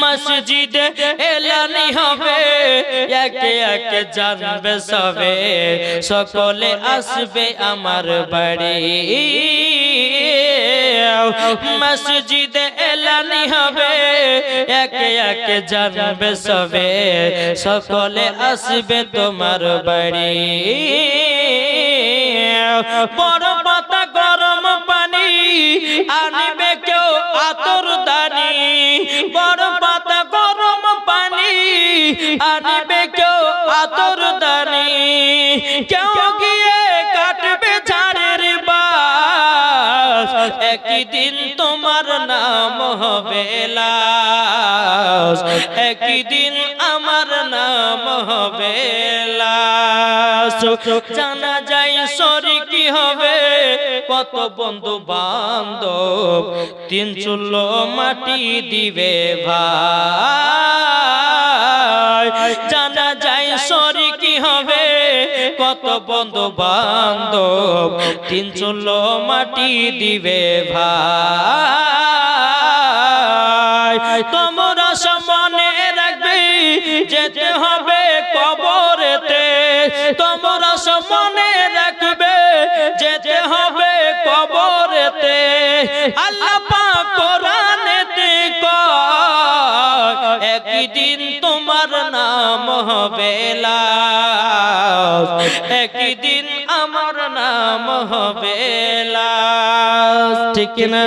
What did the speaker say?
মসজিদে এলানি হবে, একে একে জানবে সবে, সকলে আসবে আমার বাড়ি। মসজিদে এলানি হবে, একে একে জানবে সবে, সকলে আসবে তোমার বাড়ি। বড় পাতা গরম পানি আনিবে কেউ আতর দানি, বড় পাতা গরম পানি আনিবে কেউ আতর দানি, কেউ গিয়ে কাটবে ঝাড়ের বাস, একই দিন তোমার নাম হবে লাশ, একই দিন আমার নাম হবে লাশ। জানা যায় শরীকি হবে কত বন্ধু বান্ধব, তিন চুলো মাটি দিবে ভাই। জানা যায় শরীকি হবে কত বন্ধু বান্ধব, তিন চুলো মাটি দিবে ভাই। তোমরা সামনে রাখবে যেতে হবে কবরেতে, তোমরা সামনে রাখবে যেতে হবে কবরেতে। আল্লাহ পাক কোরআনেতে কয় একই দিন তোমার নাম হবে লাশ, একই দিন আমার নাম হবে লাশ। ঠিক না?